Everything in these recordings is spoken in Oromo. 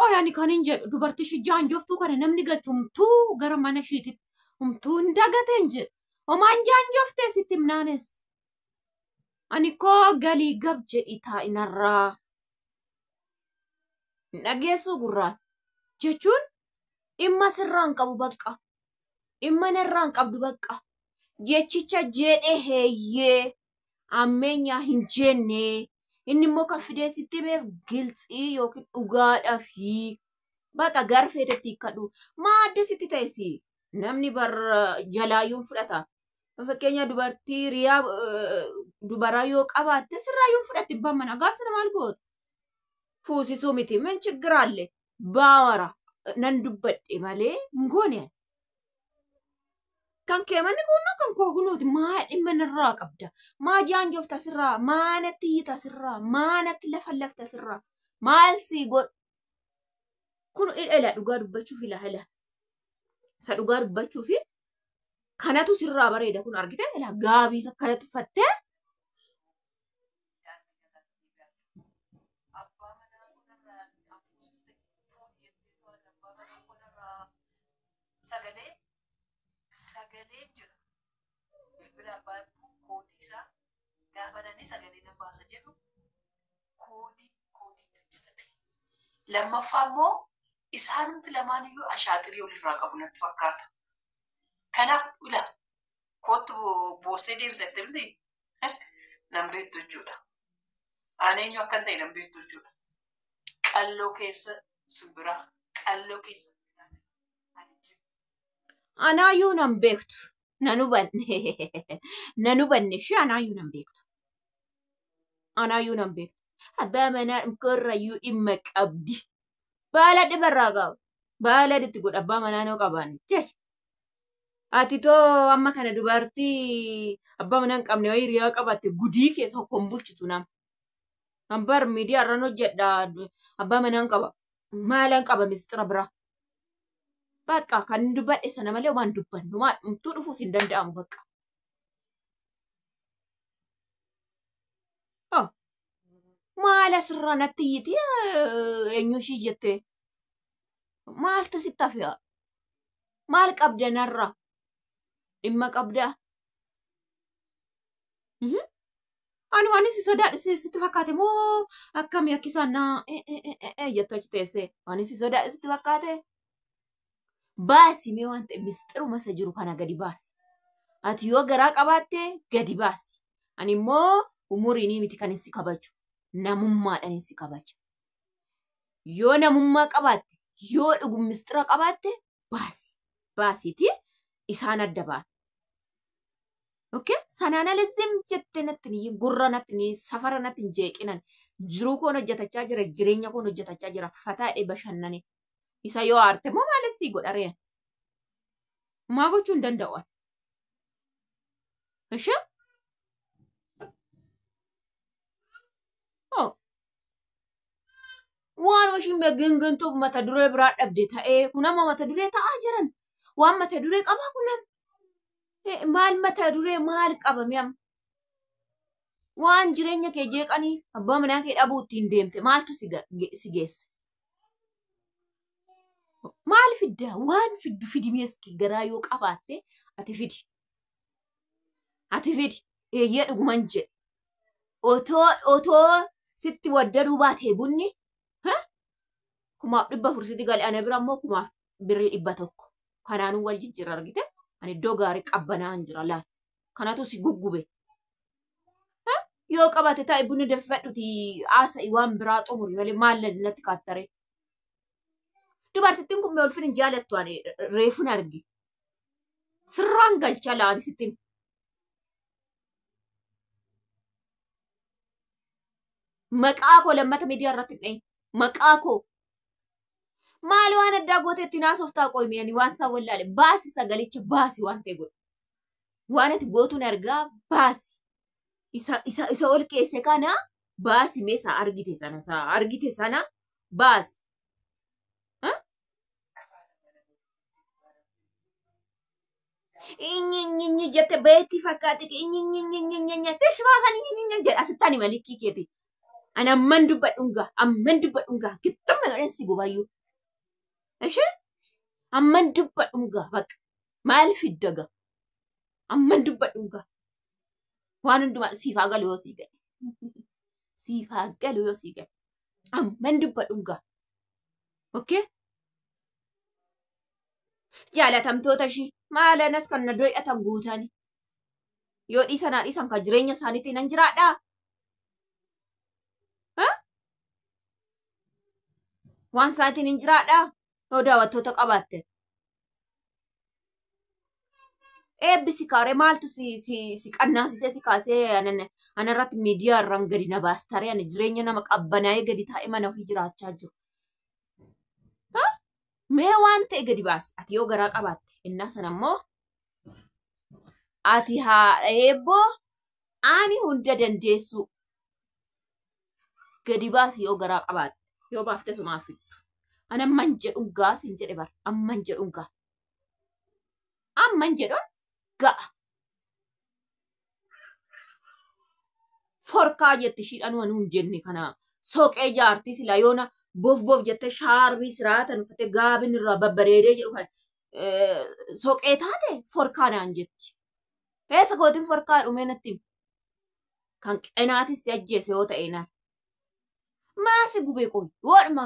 qoyaani kan hin jedhu dubartishi jaanjoftuu kana namni galchumtuu gara mana ishiitti humtuu hin dagateen jedhu. Homaan jaanjoftee sitti himnaanes. Ani koo galii gab jedhi taa'inarraa. Dhageessuu gurraan jechuun dhimma sirraan qabu bakka. Dhimma narraan qabdu bakka. Jechicha jedhe heeyyee ammeenyaa hin jenne. Inni immoo kan fidee sitti beef gilxii yookiin dhugaadhaa fi baxa garfeetetti hiikkadhu. Maa adda sitti ta'esi? Namni bar jalaayyuun fudhata. Fakkeenya dubartii riyaa dubaraa yoo qabaatte sirraayyuun fudhatti abbaan manaa gaafsana maal goota? Fuusisuu miti min chiggiraalle baawara nan dubbadhe malee hin goone. Kan kee manni kunoo kan koo kunuuti maa dhimma narraa qabda? Maa jaanjofta sirraa? Maa natti hiita sirraa? Maa natti lafta sirraa? Maal sii godhu? Kun ila dhugaa dubbachuuf ila. Sa dhugaa dubbachuufi kanatu sirraa bareeda kun argite ila gaabii kanatti uffattee sagalee jira. Bilbila abbaa koodii isaa gaafatanii sagalee nan baasa jedhu koodii hojjetate. Lammaffaa immoo isaanumti lamaan iyyuu ashaaxirii olirraa qabu natti fakkaata. Kanaaf ila kootu boosee deebitatte miti nan beektu jechuudha. Ani eenyu akkan ta'e nan beektu jechuudha. Qalloo keessa simbira qalloo keessa anaayyuu nan beektu. Nan hubanne ishee anaayyuu nan beektu. Anaayyuu nan beektu. Abbaa manaa dhimkorrayyuu dhimma qabdi. Baala dhibarraa qaba. Baala itti godha abbaa manaa noo qabaani. Jechi. Ati too amma kana dubartii abbaa manaa hin qabne wayii riyaa qabatte gudii kee tokko hin bulchitu nama. Ambar miidiyaa irraan hojjedha abbaa manaa hin qaba. Maalaan qaba mistira biraa. Bakka kan dubbadhe sana malee waan dubbannu maaltu dhufuus hin danda'amu bakka. Maal asirraa natti hiiti eenyu ishii jettee? Maaltu sitti hafe? Maal qabda narraa? Dhimma qabdaa? Ani waan si sodaadhu sitti fakkaate moo akkamii akka isaan jettu achi teessee? Waan si sodaadhu sitti fakkaate? Baasi mee waan ta'e misxiruma isa jiru kana gadi baasi. Ati yoo garaa qabaatte gadi baasi. Ani immoo umuriin miti kan si kabaju. Namummaadhaan si kabaja. Yoo namummaa qabaatte, yoo dhugum misxira qabaatte baasi. Baasiiti isaan adda baan. Okay? Sanaan alizim jettee natti ni gurra natti ni safara natti hin jeeqinan. Jiruu koon hojjetachaa jira, jireenya koon hojjetachaa jira. Fataadhee bashannane. Isa yoo aarte moo maal sii godha reen? Maa gochuu hin danda'u? Ishee? Waan ishiin beekintuuf mata duree biraa dhabde ta'ee kun amma mata duree ta'aa jiran. Waan mata duree qabaa kun amma. Maal mata duree maal qabame amma? Waan jireenya kee jeeqanii abbaa manaa kee dhabuu ittiin deemte maaltu si geesse? Maal fidda? Waan fiddu fidi meeski garaa yoo qabaatte ati fidi. Ati fidi. Eeyyee dhuguman jedhe. Otoo sitti waddaduu baatee bunni kumaaf 400 sitti galee ana bira immoo kumaaf 100. Kanaanuu wal jijjiirra argite. Ani iddoo gaarii qabbanaa hin jira laal. Kanatu si guggube. Yoo qabaate taa'e bunni daffadhuti haasa'ii waan biraa xumuri malee maal natti kaattaree. Dubartittiin kun ulfin hin jaalattu ani reefun argi. Sirraan galcha laani sittiin. Maqaa koo lammata miidiyaa irratti hin dhayin. Maqaa koo. Maal waan addaa gooteetti naasoftaa qoyme ani waan isaa wallaale baasi sagalicha baasi waan ta'e godhe. Waan ati gootuun argaa baasi. Isa ol keesse kana baasi meesa argite sana baasi. Inni jette beetti fakkaate inni tishbaafan inni jedha asittani malikii keeti. Ana amman dubbadhungaa gixxamma godhan si gubayyuu. Ishee amman dubbadhungaa baqa maal fiddaga amman dubbadhungaa waan hundumaa siif haa galu yoo sii gale. Siif haa galu yoo sii gale. Amman dubbadhungaa. Okay? Jaalatamtoota ishii maalanas kan na doy'atan guutani. Yoo dhiisan kan jireenya isaaniitiin nan jiraadhaa. Waan isaatiin hin jiraadhaa. Yoo daawwattoota qabaatte. Eebbisi kaaree maaltu si qannaasisee si kaasee anarratti miidiyaa irraan gadi na baastaree ani jireenya nama qabbanaa'ee gadi taa'ee mana ofii jiraachaa jiru. Mee waan ta'e gadi baasi. Ati yoo garaa qabaatte innaa sana immoo ati haadha eebboo ani hunda dandeessu. Gadi baasi yoo garaa qabaatte. Yoo baafte sumaaf fiddu. Ani amman jedhuun gaa sin jedhe bara. Amman jedhuun gaa. Amman jedhuun ga'a. Forkaa jetti shiidhaan waan hin jenne kana soqee jaartii sila yoona boof jettee shaarbii siraatan uffattee gaabin irraa babbareedee jedhu kana soqee taate forkaa naan jetti. Eessa gootiin forkaa dhumee natti kan qenaatis si ajjeese yoo ta'e naan. Maasi gubee qoy waadhuma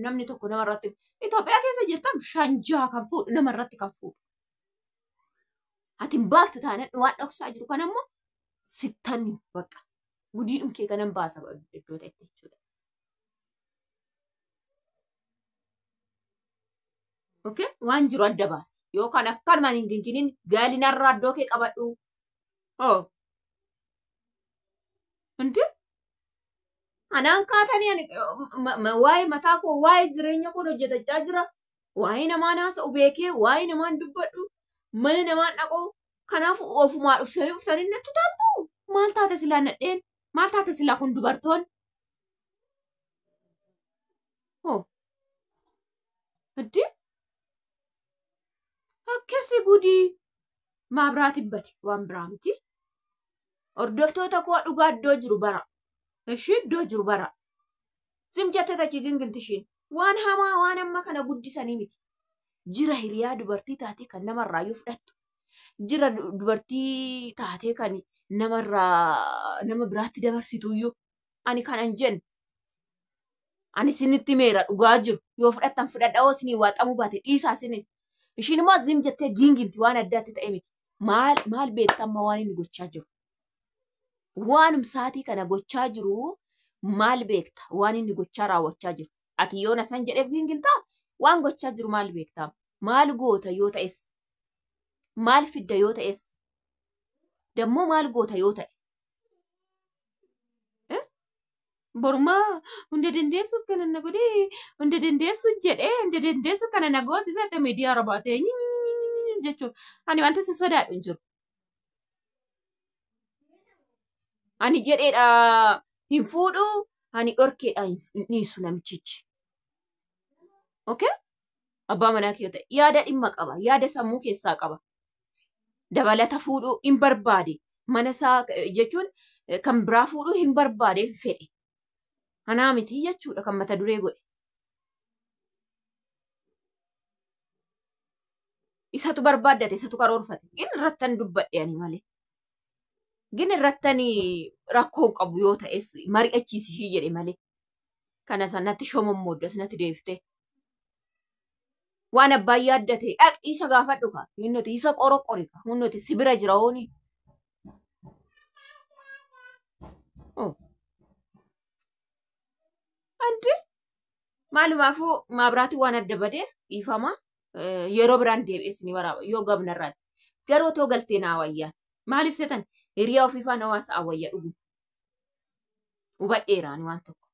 namni tokko namarratti Itoophiyaa keessa jirtam shanjaa kan fuudhu namarratti kan fuudhu. Ati hin baaftu taanaan waan dhoksaa jiru kan ammoo sittanni baqa gudiidhum kee kanan baasa iddoo ta'etti jechuudha. Okay? Waan jiru adda baasi. Yookaan akkanumaan hin ginginin gaalinarraa iddoo kee qabadhu. Inti? Anaan kaatanii waa'ee mataa koo waa'ee jireenya koo hojjetachaa jira. Waa'ee namaa naasa'u beekee waa'ee namaan dubbadhu. Mana namaan dhaqoo. Kanaaf ofumaa dhuftanii natti taaltu. Maal taate silaa nadheen? Maal taate silaa kun dubartoon? Addi? Akkasii gudii maabiraati bade waan biraa miti. Hordoftoota koo dhugaa iddoo jiru bara. Ishii iddoo jiru bara. Simjatte tachi ginginti ishiin. Waan hamaa waan amma kana guddisanii miti. Jira hiriyaa dubartii taatee kan namarraa yoo fudhattu. Jira dubartii taatee kan nama biraatti dabarsitu iyyuu. Ani kanan jennu. Ani sinitti meera dhugaa jiru. Yoo fudhattan fudhadha oo sinii waaxamuu baate dhiisaa sinis. Ishiin immoo zim jettee ginginti waan addaatti ta'e miti. Maal beektamma waan inni gochaa jiru? Waanum saatii kana gochaa jiru maal beekta? Waan inni gochaa raawwachaa jiru. Ati yoo nasan jedheef gingintaa waan gochaa jiru maal beektaa? Maal goota yoo ta'es? Maal fidda yoo ta'es? Dammoo maal goota yoo ta'e? Borumaa hunda dandeessu kana na godhee hunda dandeessu jedhee hunda dandeessu kana na goosisate miidiyaa rabaatee jechuun ani wanta si sodaadhu hin jiru. Ani jedheedha hin fuudhu ani dhorkeedha hin dhiisu namichichi. Okay? Abbaa manaa kee ta'e yaada dhimma qaba yaada sammuu keessaa qaba. Dabalata fuudhuu hin barbaade mana isaa jechuun kan biraa fuudhuu hin barbaade fedhe. Anaa miti jechuudha kan mata duree godhe. Isatu barbaaddate isatu karoorfate. Gin irrattan dubbadhe ani malee. Gin irrattanii rakkoo qabu yoo ta'es mari'achiisi ishii jedhe malee. Kana sanatti shomommooddas natti deeftee. Waan abbaan yaaddate dhaqi isa gaafadhu kaa. Hinnoti isa qoroqori kaa. Hinnoti sibira jira hooni. Anti maalumaafuu maabiraatii waan adda badeef dhiifama yeroo biraan deebi'es ni waraaba yoo gabnarraatti. Garuu otoo galtee naa wayyaa. Maaliif seetan hiriyaa ofii faana hawaasa awwayya dhugu. Hubadheeraan waan tokko.